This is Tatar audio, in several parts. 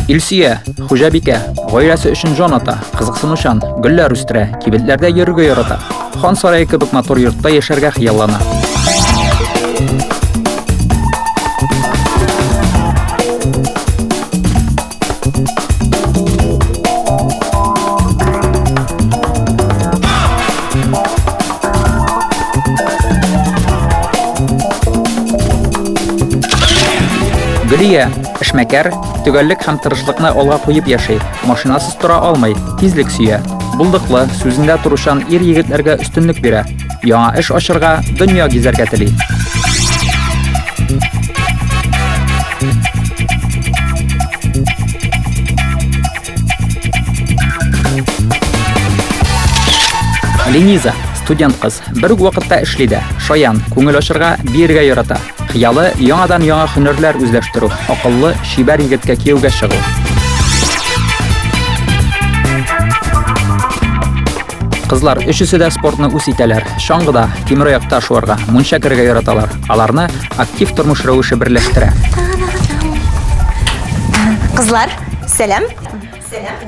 Илсия, Хужабика, гаиләсе өчен җан ата, кызыксынучан, гөлләр үстерә, кибетләрдә йөрергә ярата. Хан сарае кебек матур йортта яшәргә хыяллана. Гөлия, эшмәкәр, төгәллек һәм тырышлыкны алга куеп яши. Машинасыз тора алмый, тизлек сөя. Булдыклы, сүзендә турышан ир-егетләргә өстенлек бирә. Яңа эш ачарга, дөнья гизәргә тели. Лениза, студент кыз, бер үк вакытта эшли дә. Шаян, күңел ачарга, биергә ярата. Хыялы яңадан яңа һөнәрләр үзләштерү, акыллы, шибәр егеткә кияүгә чыгу. Кызлар өчесе дә спортны үз итәләр. Шаңгыда, тимер аякта шуарга, мунча керергә яраталар. Аларны актив тормыш рәвеше берләштерә. Кызлар, сәлам.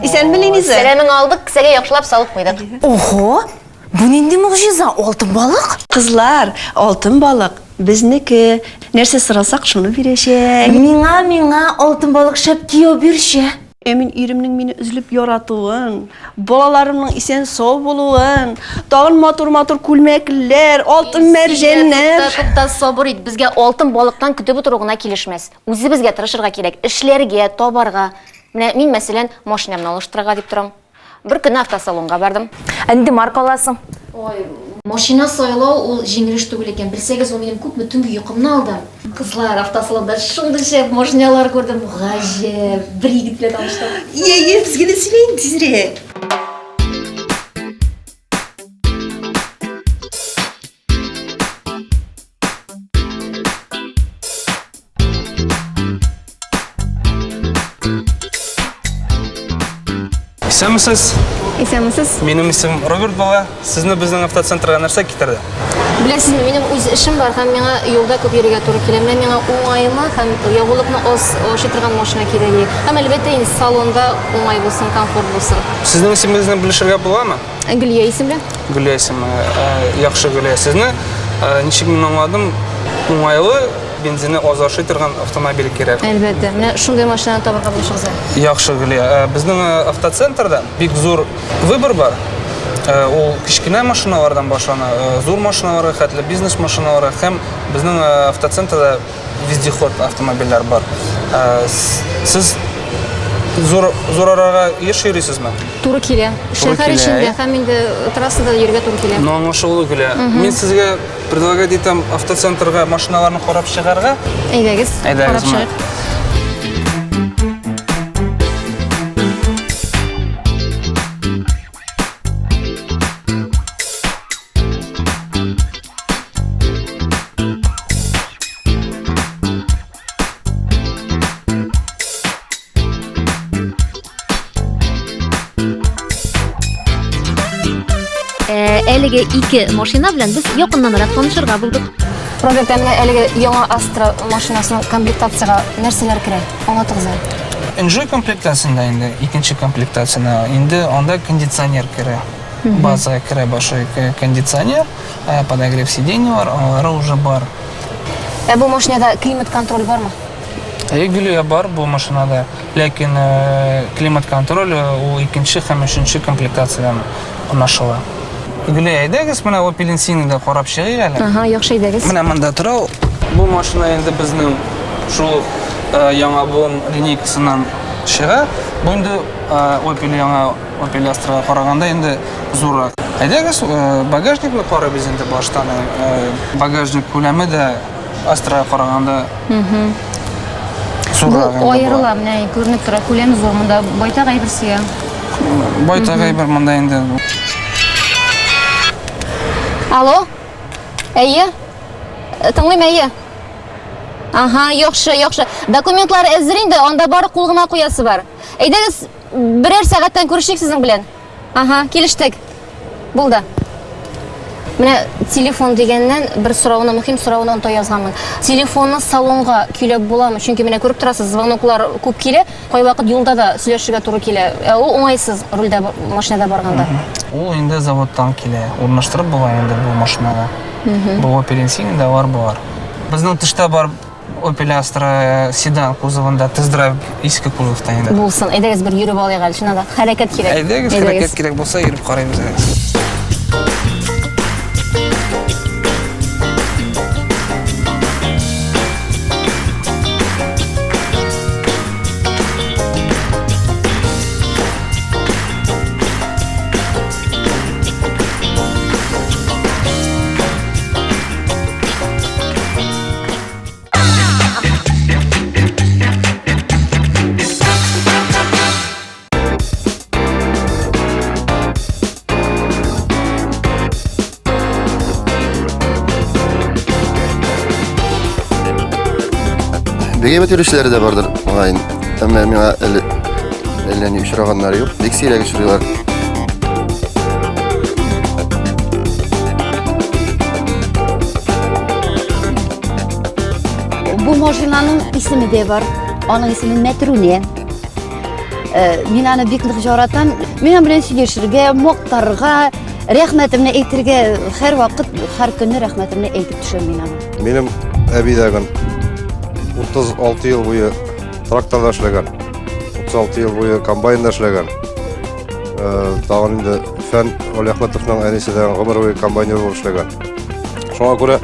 Исәнме, Лениза? Сәламын алдык, кесәгә яхшылап салып куйдык. Ого! Бу нинди мугҗиза? Алтын балык? Кызлар, алтын балык безнеке. Нәрсә сорасак, шуны бирәчәк. Миңа алтын балык шәп кияү бирче. Мин иремнең мине үзлеп яратуын, балаларымның исән сау булуын, тагын матур-матур күлмәкләр, алтын мәрҗәннәр. Тотта сабыр ит, безгә алтын балыктан көтеп утыру гына килешмәс. Үзебезгә тырышырга кирәк, эшләргә, табарга. Менә мин мәсәлән, машинамны алыштырырга дип торам. Бер көнне автосалонга бардым. Инде марка аласың? Ой, машина сайлау ул җиңел эш түгел икән. Белсәгез, ул минем күпме төнге йокымны алды. Кызлар, автосалонда шундый шәп машиналар күрдем. Гаҗәп, бер егет белән таныштым. Безгә дә сөйләйин тизрәк. Исәнмесез? Исәнмесез? Минем исем Роберт бала. Сезне безнең автоцентрга нәрсә китерде? Беләсезме, минем үз эшем бар һәм миңа юлда күп йөрергә туры килә. Миңа уңайлы һәм ягулыкны аз ашытырган машина кирәк. Һәм әлбәттә инде салонда уңай булсын, комфорт булсын. Сезнең исемегезне белешергә буламы? Гөлия исемле? Гөлия исеме. Яхшы Гөлия. Сезне ничек мин аңладым? Уңайлы бензины аз ашытырган автомобиль кирәк. Әлбәттә. Менә шундый машина табарга булышыгыз. Яхшы Гөлия. Безнең автоцентрда бик зур выбор бар. Ул кичкенә машиналардан башлана, зур машиналар, хәтле бизнес машиналары һәм безнең автоцентрда вездеход автомобильләр бар. Сез зур арага еш йөрисезме? Туры килә. Шәһәр эчендә һәм инде трассада йөрергә туры килә. Ну, аңлашылу Гөлия. Мин сезгә предлагать итәм автоцентрга машиналарны карап чыгарга. Әйдәгез, карап чыгыйк. Әлеге ике машина белән без якыннанрак танышырга булдык. Роберт, менә әлеге яңа Astra машинасының комплектацияга нәрсәләр керә? Аңлатыгыз. Enjoy комплектациясында инде икенче комплектацияна инде анда кондиционер керә. База керә башлый кондиционер, подогрев сидений бар, алары уже бар. Бу машинада климат контроль бармы? Гөлия бар бу машинада, ләкин климат контроль ул икенче һәм өченче комплектациядан аңлашыла. Гөлия, әйдәгез, менә Opel Insignia карап чыгыйк әле. Ага, яхшы әйдәгез. Менә монда тора. Бу машина инде безнең шул яңа буын линейкасыннан чыга. Бу инде Opel яңа Opel Astra караганда инде зуррак. Әйдәгез, багажникны карабыз инде баштан. Багажник күләме дә Astra караганда зуррак. Бу аерыла, менә күренеп тора, күләме зур, монда байтак әйберсе. Байтак әйбер монда инде. Алло? Әйе? Тыңлыйм, әйе? Ага, яхшы. Документлар әзер инде, анда бары кул гына куясы бар. Әйдәгез, берәр сәгатьтән күрешик сезнең белән. Ага, килештек. Булды. Менә телефон дигәннән бер сорауны, мөһим сорауны онта язганмын. Телефонны салонга көйләп буламы? Чөнки менә күреп торасыз, звоноклар күп килә, кайвакыт юлда да сөйләшергә туры килә. Ул уңайсыз рульдә машинада барганда. Ул инде заводтан килә. Урнаштырып була инде бу машинага. Бу Opel Insignia бар бар. Безнең тышта бар Opel Astra седан кузовында тест-драйв иске кузовта инде. Булсын, әйдәгез бер йөреп алыйк әле, шунда хәрәкәт кирәк. Әйдәгез, хәрәкәт кирәк булса, йөреп карыйбыз әле. Бегемет yürüyüşleri de vardır aynı. Ama bana ellerini uçuraganlar yok. Diksiyle geçiriyorlar. Bu maşinanın ismi de var. Onun ismi Metrune. Мен аны бик нык жаратам. Мен белән сөйләшергә, мактарга, рәхмәтемне әйтергә һәр вакыт, һәр көнне рәхмәтемне әйтеп төшәм мин аны. Benim әбидәгән 36 ел буе тракторда эшләгән. 36 ел буе комбайнда эшләгән. Тагын инде Фән Али Әхмәтовның әнисе дә гомер буе комбайнер булып эшләгән. Шуңа күрә,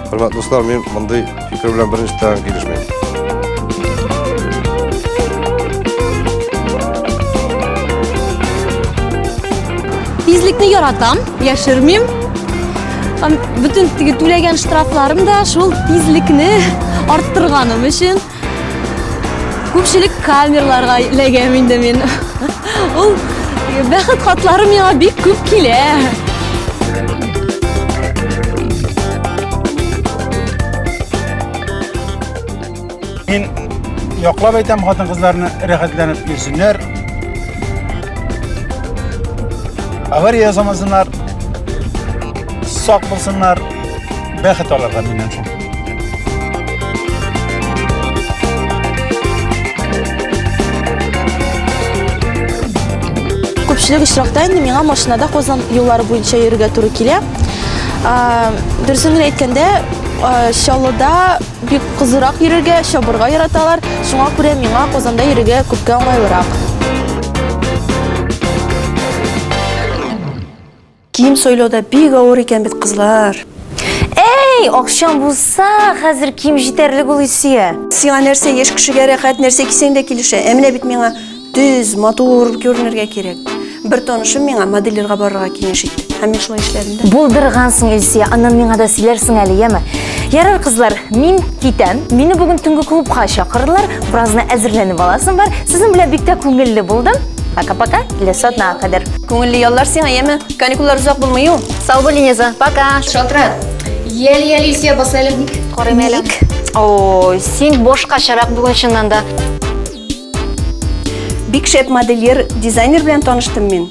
хөрмәтле дуслар, мин мондый фикер белән беренче тагын килешмәйм. Тизлекне яратам, яшермим. Bütün түләгән штрафларым да шул тизлекне арттырганым өчен. Күпчелек камерларга эләгәм инде мин. Ул бәхет хатлары миңа бик күп килә. Мин яклап әйтәм хатын-кызларны рәхәтләнеп йөрсеннәр. Авария ясамасыннар, сак булсыннар, бәхет алырга миннән шул. Күпчелек очракта инде миңа машинада Казан юллары буенча йөрергә туры килә. Дөресен әйткәндә, Чаллыда бик кызырак йөрергә, чабырга яраталар. Шуңа күрә миңа Казанда йөрергә күпкә уңайлырак. Кием сойлоуда бик авыр икән бит кызлар. Эй, акчаң булса, хәзер кием җитәрлек ул исия. Сиңа нәрсә яшь кешегә рәхәт нәрсә кисәң дә килешә. Әмма бит миңа düz, матур күренергә кирәк. Бер танышым миңа модельләргә барырга киңәш итте. Һәм мин шулай эшләдем дә. Булдыргансың исия, аннан миңа да сөйләрсең әле, яме. Ярар кызлар, мин китәм. Мине бүген төнге клубка чакырдылар. Биразны әзерләнеп аласың бар. Сезнең белән бик тә күңелле булдым. Пока-пока, киләсе атнага кадәр. Күңелле яллар сиңа, яме. Каникуллар узак булмый ул. Сау бул, Инеза. Пока. Шалтырат. Йәл-йәл Илсия басайлык. Карыйм әле. Ой, син бошка чарак бүген чыннан да. Бик шәп модельер, дизайнер белән таныштым мин.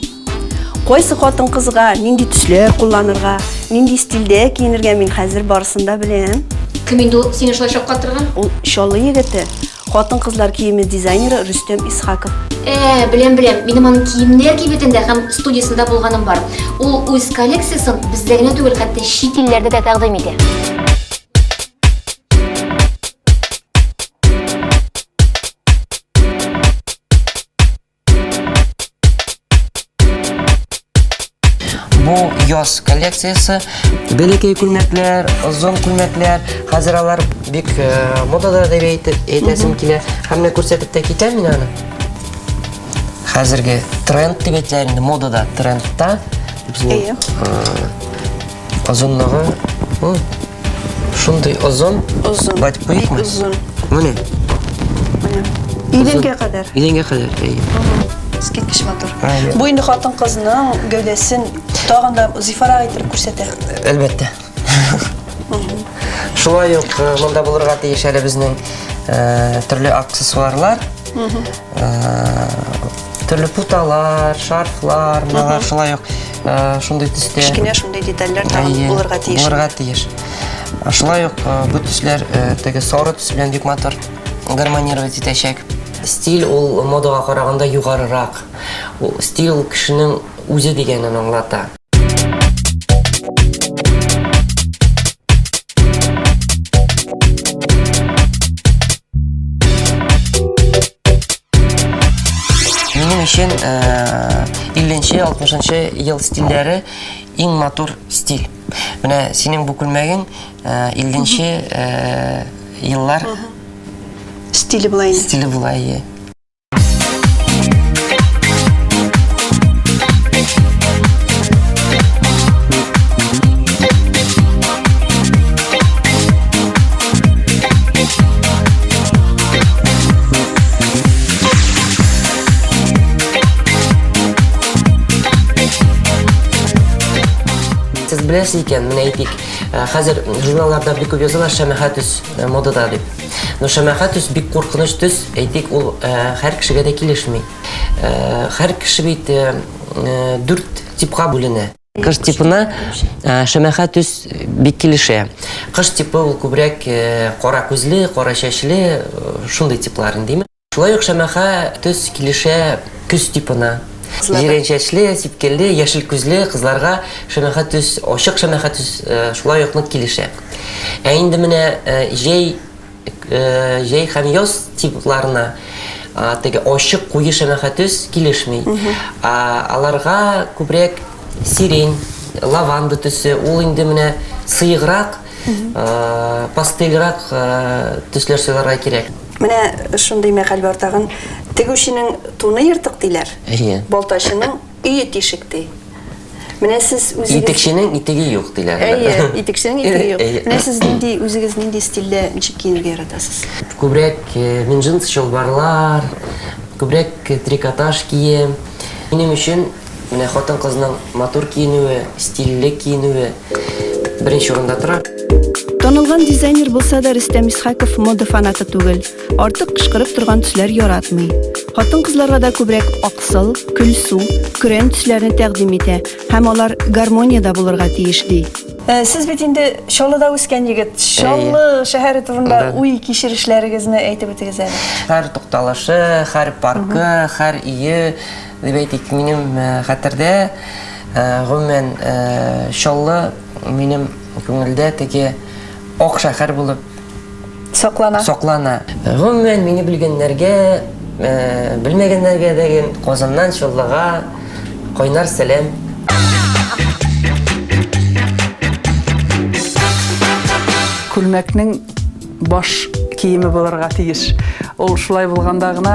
Койсы хатын кызга нинди төсләр кулланырга, нинди стильдә киенергә мин хәзер барысында беләм. Кем инде ул сине шулай шаккаттырган? Ул Чаллы егете, хатын кызлар киеме дизайнеры Рөстәм Исхаков. Беләм. Минем аның киемнәр кибетендә һәм студиясында булганым бар. Ул үз коллекциясын бездә генә түгел, хәтта чит илләрдә дә тәкъдим итә. Бу яз коллекциясы бәләкәй күлмәкләр, озын күлмәкләр, хәзер алар бик модада дип әйтәсем килә. Һәм күрсәтеп тә китәм мин аны. Хәзерге тренд дип әйтәләр инде, модада трендта. Озынлыгы, шундый озын. Байтып куйыкмы? Менә. Идәнгә кадәр. Идәнгә кадәр. Искиткеч матур. Бу инде хатын кызның гәүдәсен тагын да зифарак итеп күрсәтә. Әлбәттә. Шулай ук монда булырга тиеш әле безнең төрле аксессуарлар, төрле путалар, шарфлар, шулай ук шундый төстә. Кичкенә шундый детальләр тагын булырга тиеш. Булырга тиеш. Шулай ук бу төсләр теге сары төс белән бик матур гармонировать итәчәк. Стиль ул модага караганда югарырак. Ул стиль ул кешенең үзе дигәнен аңлата. Минем өчен 50-60 ел стильләре иң матур стиль. Менә синең бу күлмәгең 50-нче еллар Стиле була инде. стиле була. Сез беләсез икән, менә әйтик, хәзер журналларда бик күп язалар шәмәхә төс модада дип. Но шәмәхә төс бик куркыныч төс, әйтик, ул һәр кешегә дә килешми. Һәр кеше бит 4 типка бүленә. Кыш типына шәмәхә төс бик килешә. Кыш типы ул күбрәк кара күзле, кара чәчле, шундый типлар инде. Шулай ук шәмәхә төс килешә күз типына. Жиренчәчле, сипкелле, яшел күзле кызларга шәмәхә төс, ачык шәмәхә төс шулай ук нык килешә. Ә инде менә җәй һәм яз типларына теге ачык куе шәмәхә төс килешми. Аларга күбрәк сирень, лаванда төсе, ул инде менә сыйграк, пастельрак төсләр сайларга кирәк. Менә шундый мәкаль бар тагын. Тегүченең туны ертык диләр. Балтачының өе тишекти. Менә сез үзегез Итекченең итеге юк диләр. Итекченең итеге юк. Менә сез нинди үзегез нинди стильдә ничек киенергә яратасыз? Күбрәк мин джинс чалбарлар, күбрәк трикотаж кием. Минем өчен менә хатын-кызның матур киенүе, стильле киенүе беренче урында тора. Танылган дизайнер булса да Рөстәм Исхаков мода фанаты түгел. Артык кышкырып торган төсләр яратмый. Хатын-кызларга да күбрәк аксыл, көлсу, көрән төсләрне тәкъдим итә һәм алар гармониядә булырга тиеш ди. Сез бит инде Чаллыда үскән егет. Чаллы шәһәре турында уй кичерешләрегезне әйтеп үтегез әле. Һәр тукталышы, һәр паркы, һәр өе, дип әйтик, минем хәтердә гомумән Чаллы минем күңелдә теге ак шәһәр булып саклана. Гомумән мине белгәннәргә, белмәгәннәргә дигән Казаннан Чаллыга кайнар сәлам. Күлмәкнең баш киеме булырга тиеш. Ул шулай булганда гына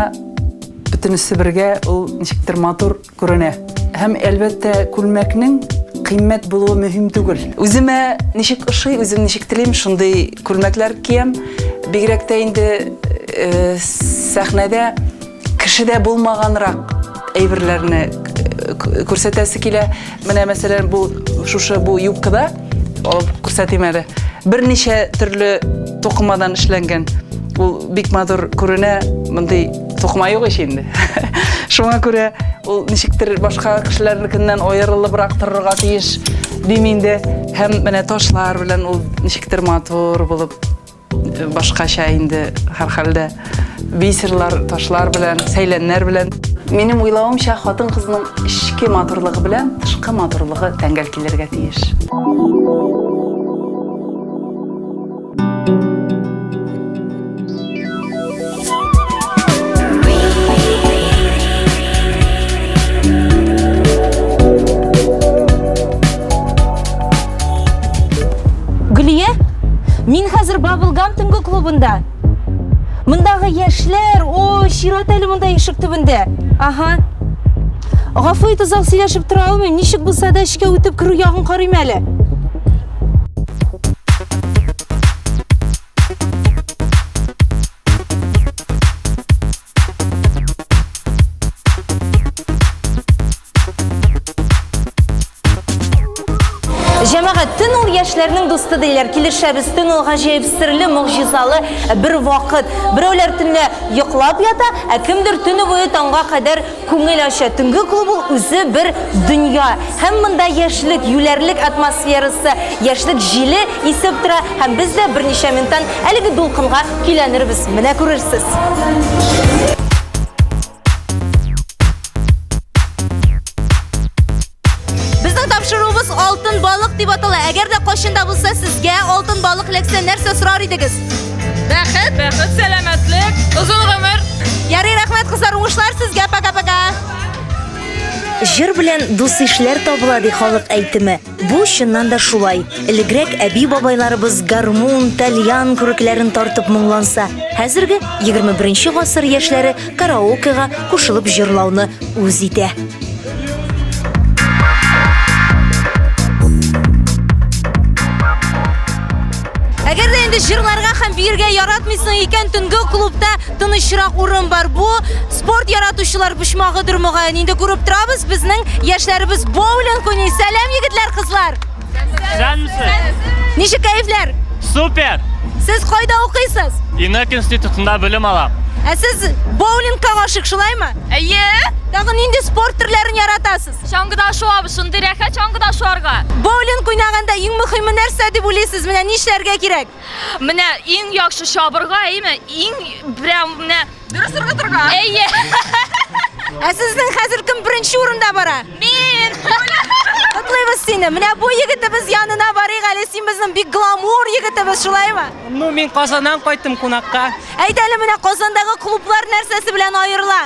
бөтенесе бергә ул ничектер матур күренә. Һәм әлбәттә күлмәкнең кыйммәт булуы мөһим түгел. Үземә ничек ошый, үзем ничек телим, шундый күлмәкләр киям. Бигрәк тә инде сәхнәдә кешедә булмаганрак әйберләрне күрсәтәсе килә. Менә мәсәлән бу юбкада алып күрсәтим әле. Берничә төрле токымадан эшләнгән. Ул бик матур күренә, мондый токыма юк инде. Шуңа күрә ул ничектер башка кешеләрнекеннән аерылыбрак торырга тиеш дим инде. Һәм менә ташлар белән ул ничектер матур булып башкача инде һәрхәлдә бисерлар, ташлар белән, сәйләннәр белән. Минем уйлавымча хатын-кызның ичке матурлыгы белән тышкы матурлыгы тәңгәл килергә тиеш. Мин хәзер Bubblegum төнге клубында. Мондагы яшьләр, чират әле монда ишек төбендә. Аха. Гафу ит, озак сөйләшеп тора алмыйм. Ничек булса да эшкә үтеп керү ягын карыйм әле. Җәмәгать, төн ул яшьләрнең дусты диләр. Килешәбез төн ул гаҗәеп серле, могҗизалы бер вакыт. Берәүләр төнлә йоклап ята, кемдер төне буе таңга кадәр күңел ача. Төнге клуб ул үзе бер дөнья. Һәм монда яшьлек, юләрлек атмосферасы, яшьлек җиле исеп тора. Һәм без дә берничә минуттан әлеге дулкынга көйләнербез. Менә күрерсез. Тапшыруыбыз алтын балык дип атала. Әгәр дә кашында булса сезгә алтын балык ләксә нәрсә сорар идегез? Бәхет, сәламәтлек, озын гомер. Ярый, рәхмәт кызлар, уңышлар сезгә. Пока-пока. Җыр белән дус ишләр табыла ди халык әйтеме. Бу чыннан да шулай. Элегрәк әби-бабайларыбыз гармун, тальян күрекләрен тартып моңланса, хәзерге 21 гасыр яшьләре караокега кушылып җырлауны үз итә. Әгәр дә инде җырларга һәм биергә яратмыйсың икән, төнге клубта тынычрак урын бар. Бу спорт яратучылар почмагыдыр мөгаен. Инде күреп торабыз, безнең яшьләребез боулинг уйный. Сәлам егетләр, кызлар. Ничек кайфләр? Супер! Сез кайда укыйсыз? Инок институтында белем алам. Сез боулингка гашык, шулаймы? Әйе. Тагы нинди спорт төрләрен яратасыз? Чаңгыда шуабыз, шундый рәхәт чаңгыда шуарга. Боулинг уйнаганда иң мөһиме нәрсә дип уйлыйсыз? Менә нишләргә кирәк? Менә иң яхшы шабырга, әйме? Иң прям менә дөрес торга. Әйе. Сезнең хәзер кем беренче урында бара? Мин. Котлыйбыз сине. Менә бу егетебез янына барыйк әле, син безнең бик гламур егетебез, шулаймы? Мин Казаннан кайттым кунакка. Әйт әле, менә Казандагы клублар нәрсәсе белән аерыла?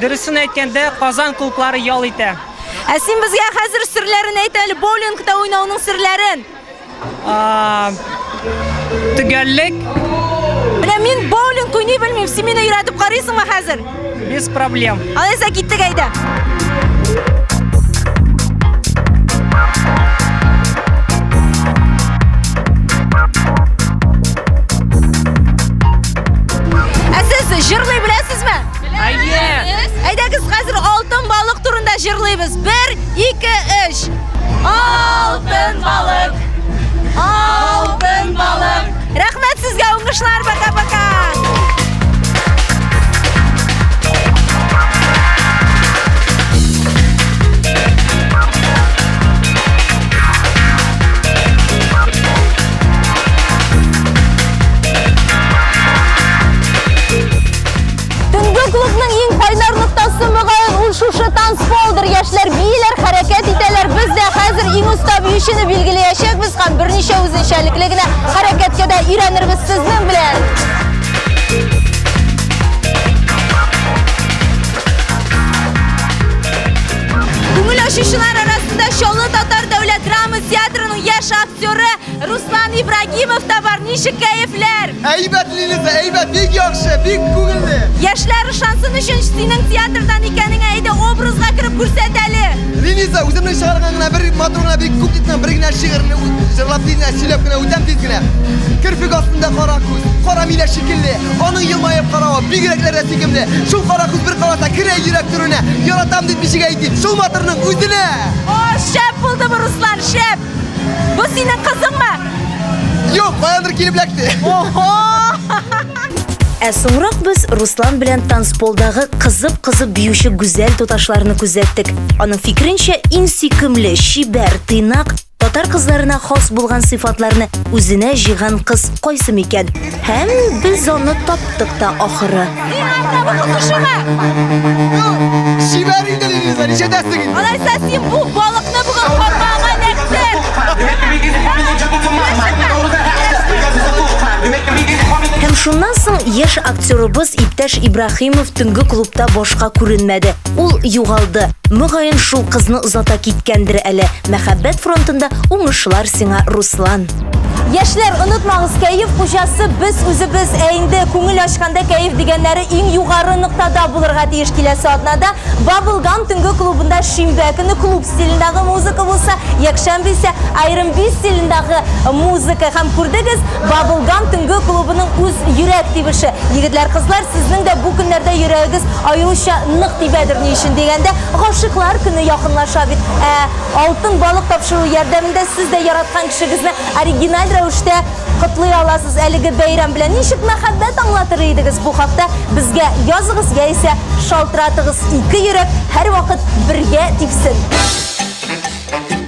Дөресен әйткәндә, Казан клублары ял итә. Син безгә хәзер серләрен әйт әле, боулингта уйнауның серләрен. Төгәллек. Менә мин боулинг уйный белмим, син мине өйрәтеп карыйсыңмы хәзер? Без проблем. Алайса киттек әйдә. Сез җырлый беләсезме? Әйе. Әйдәгез, хәзер алтын балык турында җырлыйбыз. 1, 2, 3. Алтын балык. Алтын балык. Рәхмәт сезгә, уңышлар, пока-пока. Клубның иң кайнар ноктасы мөгаен ул шушы танцполдыр. Яшьләр бийләр, хәрәкәт итәләр. Без дә хәзер иң уста биючене билгеләячәкбез һәм берничә үзенчәлекле генә хәрәкәткә дә өйрәнербез сезнең белән. Күңел ачучылар арасында Чаллы Татар дәүләт драма театрының яшь актеры Руслан Ибрагимов та бар. Ничек кәефләр? Әйбәт, Линиза, әйбәт, бик яхшы, бик күңелле. Яшьләр ышансын өчен синең театрдан икәнеңә әйдә образга кереп күрсәт әле. Линиза, үземнең чыгарган гына бер матурына бик күп дитнәм, бер генә шигырьне җырлап дигән, сөйләп кенә үтәм тиз генә. Кирпик астында кара күз, кара милә шикелле, аның елмаеп каравы бигрәкләр дә сөйкемле. Шул кара күз бер караса керә йөрәк түренә. Яратам дип бишек әйтим, шул матурның үзенә. Шәп булды бу, Руслан, шәп. Бу синең кызыңмы? Юк, баяндыр килеп ләкте. Соңрак без Руслан белән танцполдагы кызып-кызып биюче гүзәл туташларны күзәттек. Аның фикеренчә, иң сөйкемле, чибәр, тыйнак татар кызларына хас булган сыйфатларны үзенә җыйган кыз кайсы микән? Һәм без аны таптык та ахыры. Чибәр инде, Линиза, ничә дәстең? Алайса син бу балыкны бүген капмаган әктер. Һәм шуннан соң яшь актерыбыз Иптәш Ибраһимов төнге клубта башка күренмәде. Ул югалды. Мөгаен шул кызны озата киткәндер әле. Мәхәббәт фронтында уңышлар сиңа, Руслан. Яшьләр, онытмагыз, кәеф хуҗасы без үзебез әйнде күңел ачканда кәеф дигәннәре иң югары ноктада булырга тиеш киләсе атнада Bubblegum төнге клубында шимбә көне клуб стилендәге музыка булса, якшәмбе исә R&B стилендәге музыка һәм күрдегез Bubblegum төнге клубының үз йөрәк тибеше. Егетләр, кызлар, сезнең дә бу көннәрдә йөрәгегез аеруча нык тибәдер ни өчен дигәндә, гашыйклар көне якынлаша бит. Алтын балык тапшыру ярдәмендә сез дә яраткан кешегезне оригиналь рәвештә котлый аласыз әлеге бәйрәм белән. Ничек мәхәббәт аңлатыр идегез бу хакта? Безгә языгыз яисә шалтыратыгыз. Ике йөрәк һәр вакыт бергә типсен.